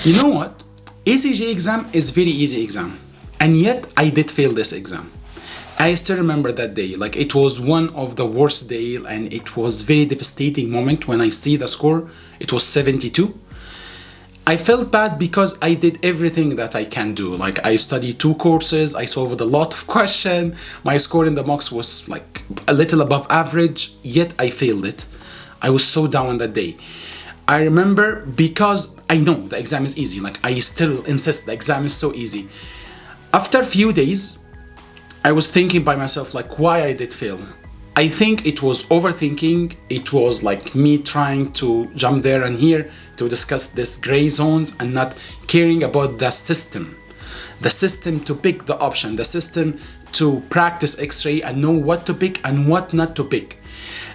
You know what? ACJ exam is very easy exam, and yet I did fail this exam. I still remember that day. Like it was one of the worst day, and it was very devastating moment when I see the score. It was 72. I felt bad because I did everything that I can do. Like I studied 2 courses, I solved a lot of questions. My score in the mocks was like a little above average, yet I failed it. I was so down that day. I remember because I know the exam is easy. Like I still insist the exam is so easy. After a few days, I was thinking by myself like why I did fail. I think it was overthinking. It was like me trying to jump there and here to discuss this gray zones and not caring about the system. The system to pick the option, the system to practice X-ray and know what to pick and what not to pick.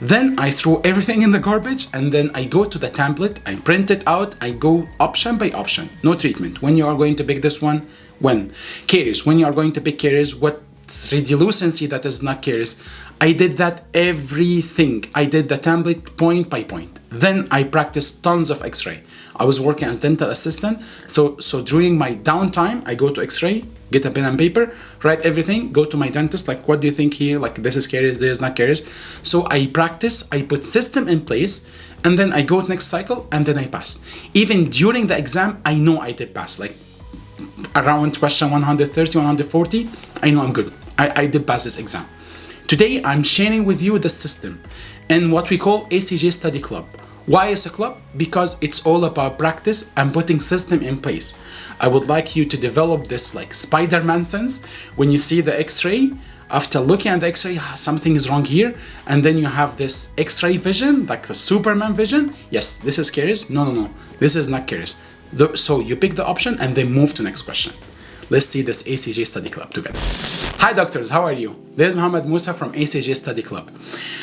Then I throw everything in the garbage and then I go to the template, I print it out, I go option by option, no treatment. When you are going to pick this one, when? Caries, when you are going to pick caries, what's radiolucency that is not caries. I did that everything. I did the template point by point. Then I practiced tons of X-ray. I was working as dental assistant, so during my downtime, I go to X-ray, get a pen and paper, write everything, go to my dentist, like what do you think here? Like this is caries, this is not caries. So I practice, I put system in place, and then I go to next cycle, and then I pass. Even during the exam, I know I did pass. Like around question 130, 140, I know I'm good. I did pass this exam. Today, I'm sharing with you the system and what we call ACJ Study Club. Why is a club? Because it's all about practice and putting system in place. I would like you to develop this like Spider-Man sense. When you see the X-ray, after looking at the X-ray, something is wrong here. And then you have this X-ray vision, like the Superman vision. Yes, this is caries. No. This is not caries. So you pick the option and then move to next question. Let's see this ACJ Study Club together. Hi doctors, how are you? This is Mohammed Musa from ACJ Study Club.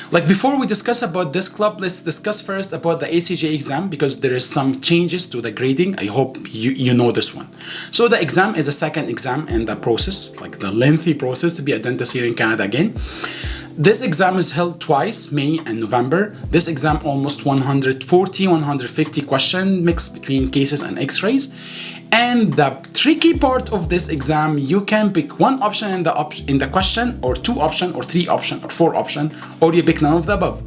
Like before we discuss about this club, let's discuss first about the ACJ exam because there is some changes to the grading. I hope you know this one. So the exam is a second exam in the process, like the lengthy process to be a dentist here in Canada again. This exam is held twice, May and November. This exam almost 140, 150 questions mixed between cases and X-rays. And the tricky part of this exam, you can pick one option in the question, or 2 options, or 3 options, or 4 options, or you pick none of the above.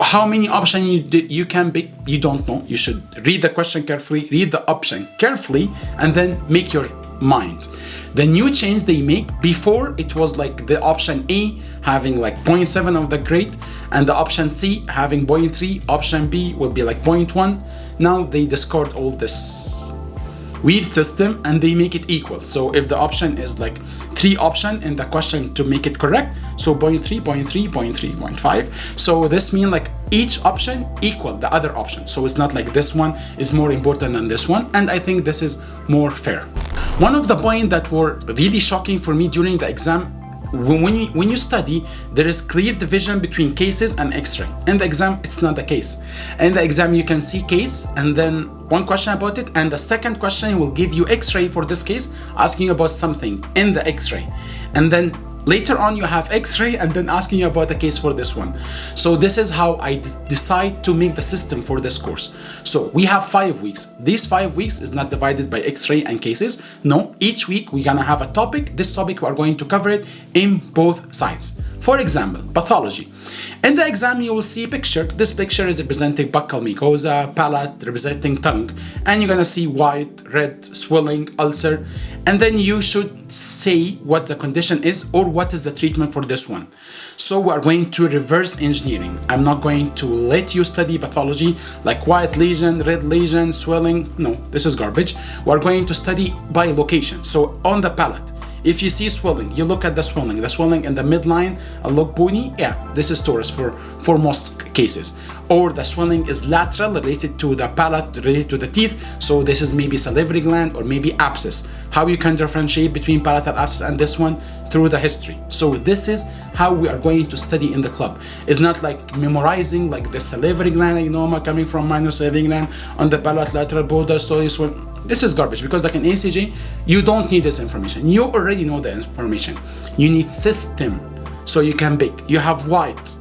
How many options you can pick, you don't know. You should read the question carefully, read the option carefully, and then make your mind. The new change they make, before it was like the option A having like 0.7 of the grade, and the option C having 0.3, option B will be like 0.1. Now they discard all this weird system and they make it equal. So if the option is like 3 options in the question to make it correct, so 0.3, 0.3, 0.3, 0.5. So this means like each option equal the other option. So it's not like this one is more important than this one. And I think this is more fair. One of the points that were really shocking for me during the exam, when you study, there is clear division between cases and X-ray. In the exam, it's not the case. In the exam, you can see case and then one question about it, and the second question will give you X-ray for this case, asking you about something in the X-ray. And then later on, you have X-ray and then asking you about the case for this one. So this is how I decide to make the system for this course. So we have 5 weeks. These 5 weeks is not divided by X-ray and cases. No, each week we're gonna have a topic. This topic we are going to cover it in both sides. For example, pathology. In the exam, you will see a picture. This picture is representing buccal mucosa, palate representing tongue, and you're gonna see white, red, swelling, ulcer, and then you should say what the condition is or what is the treatment for this one. So we are going to reverse engineering. I'm not going to let you study pathology like white lesion, red lesion, swelling. No, this is garbage. We're going to study by location. So on the palate, if you see swelling, you look at the swelling in the midline, a look bony, yeah, this is torus for most cases. Or the swelling is lateral, related to the palate, related to the teeth, so this is maybe salivary gland or maybe abscess. How you can differentiate between palatal abscess and this one? Through the history. So this is how we are going to study in the club. It's not like memorizing like the salivary gland, coming from minor salivary gland on the palate lateral border, so this one. This is garbage because like in ACJ, you don't need this information. You already know the information. You need system so you can pick. You have white.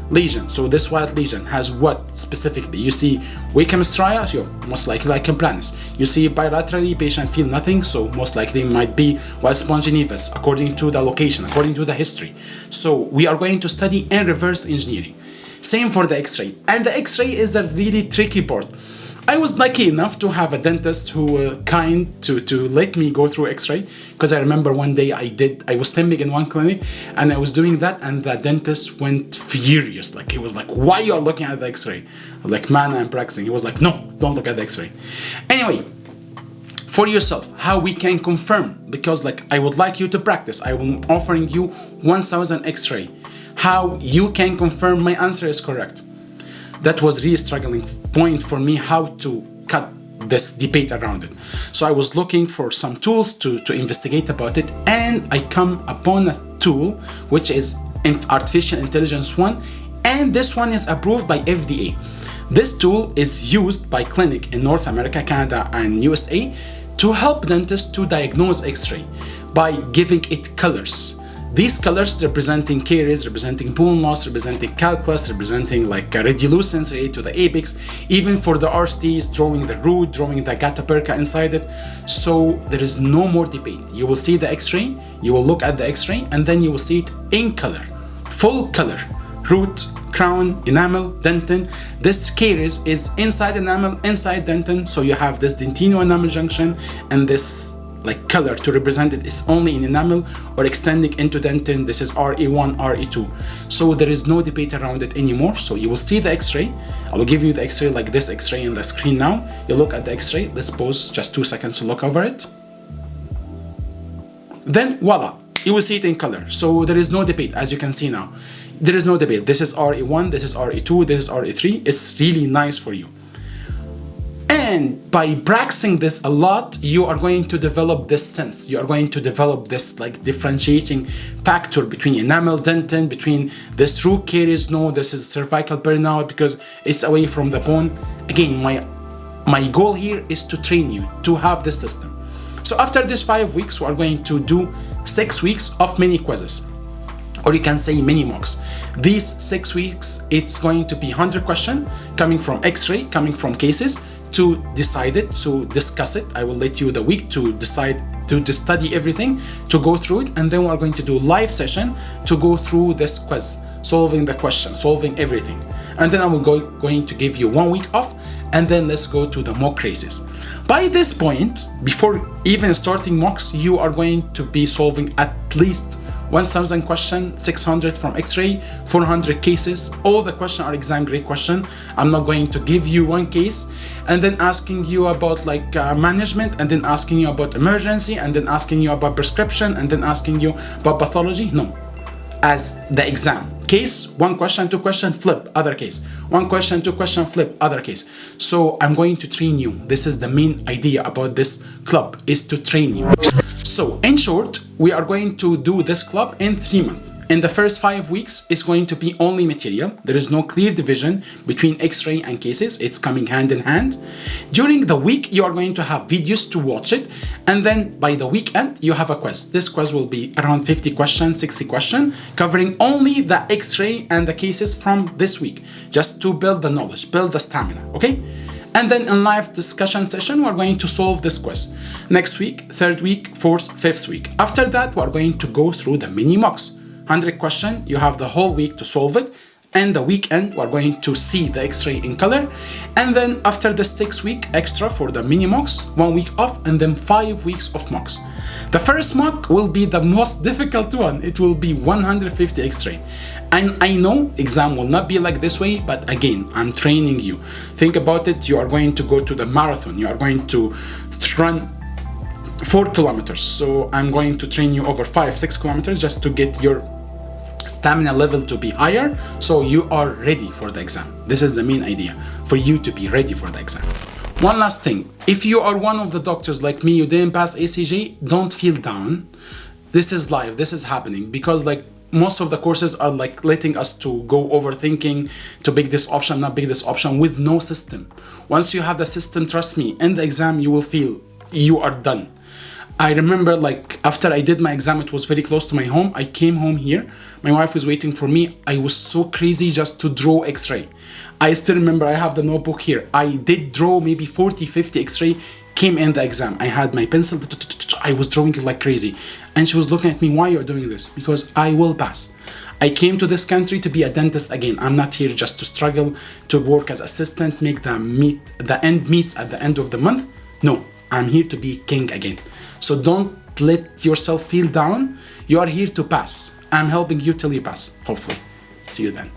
lesion. So this white lesion has what specifically? You see Wickham stria, so most likely lichen planus. You see bilaterally, patient feel nothing, so most likely might be white sponginovus according to the location, according to the history. So we are going to study in reverse engineering. Same for the x-ray. And the x-ray is a really tricky part. I was lucky enough to have a dentist who were kind to let me go through x-ray, because I remember one day I was temping in one clinic and I was doing that, and the dentist went furious. Like, he was like, why you are looking at the x-ray? I was like, man, I'm practicing. He was like, no, don't look at the x-ray. Anyway, for yourself, how we can confirm, because like I would like you to practice. I am offering you 1000 x-ray. How you can confirm my answer is correct. That was really struggling point for me, how to cut this debate around it. So I was looking for some tools to investigate about it, and I come upon a tool which is artificial intelligence one, and this one is approved by FDA. This tool is used by clinic in North America, Canada, and USA to help dentists to diagnose X-ray by giving it colors. These colors representing caries, representing bone loss, representing calculus, representing like a radiolucence related to the apex. Even for the RCTs, drawing the root, drawing the gutta perca inside it. So there is no more debate. You will see the x-ray, you will look at the x-ray, and then you will see it in color, full color. Root, crown, enamel, dentin. This caries is inside enamel, inside dentin. So you have this dentino-enamel junction, and this like color to represent it is only in enamel or extending into dentin. This is RE1, RE2. So there is no debate around it anymore. So you will see the x-ray. I will give you the x-ray like this x-ray in the screen now. You look at the x-ray. Let's pause just 2 seconds to look over it. Then voila, you will see it in color. So there is no debate, as you can see now. There is no debate. This is RE1, this is RE2, this is RE3. It's really nice for you. And by practicing this a lot, you are going to develop this sense. You are going to develop this like differentiating factor between enamel, dentin, between this root caries. No, this is cervical perineal because it's away from the bone. Again, my goal here is to train you to have this system. So after this 5 weeks, we are going to do 6 weeks of mini quizzes, or you can say mini mocks. These 6 weeks, it's going to be 100 questions coming from x-ray, coming from cases, to decide it, to discuss it. I will let you the week to decide, to study everything, to go through it, and then we're going to do live session to go through this quiz, solving the question, solving everything. And then I will going to give you 1 week off, and then let's go to the mock races. By this point, before even starting mocks, you are going to be solving at least 1000 questions, 600 from x-ray, 400 cases. All the questions are exam grade questions. I'm not going to give you one case and then asking you about like management, and then asking you about emergency, and then asking you about prescription, and then asking you about pathology. No, as the exam. Case, 1 question, 2 question, flip, other case. 1 question, 2 question, flip, other case. So I'm going to train you. This is the main idea about this club, is to train you. So in short, we are going to do this club in 3 months. In the first 5 weeks, it's going to be only material. There is no clear division between x-ray and cases. It's coming hand in hand. During the week, you are going to have videos to watch it. And then by the weekend, you have a quiz. This quiz will be around 50 questions, 60 questions, covering only the x-ray and the cases from this week, just to build the knowledge, build the stamina, okay? And then in live discussion session, we're going to solve this quiz. Next week, 3rd week, 4th, 5th week. After that, we're going to go through the mini mocks. 100 question, you have the whole week to solve it. And the weekend, we're going to see the x-ray in color. And then after the 6 week extra for the mini mocks, 1 week off, and then 5 weeks of mocks. The first mock will be the most difficult one. It will be 150 x-ray. And I know exam will not be like this way, but again, I'm training you. Think about it, you are going to go to the marathon. You are going to run 4 kilometers. So I'm going to train you over 5-6 kilometers just to get your stamina level to be higher, so you are ready for the exam. This is the main idea, for you to be ready for the exam. One last thing, if you are one of the doctors like me, you didn't pass ACJ, don't feel down. This is live, this is happening, because like most of the courses are like letting us to go overthinking, to pick this option, not pick this option, with no system. Once you have the system, trust me, in the exam you will feel you are done. I remember like after I did my exam, it was very close to my home. I came home here. My wife was waiting for me. I was so crazy just to draw x-ray. I still remember I have the notebook here. I did draw maybe 40, 50 x-ray, came in the exam. I had my pencil, I was drawing it like crazy. And she was looking at me, why you're doing this? Because I will pass. I came to this country to be a dentist again. I'm not here just to struggle, to work as assistant, make the end meets at the end of the month. No, I'm here to be king again. So don't let yourself feel down. You are here to pass. I'm helping you till you pass, hopefully. See you then.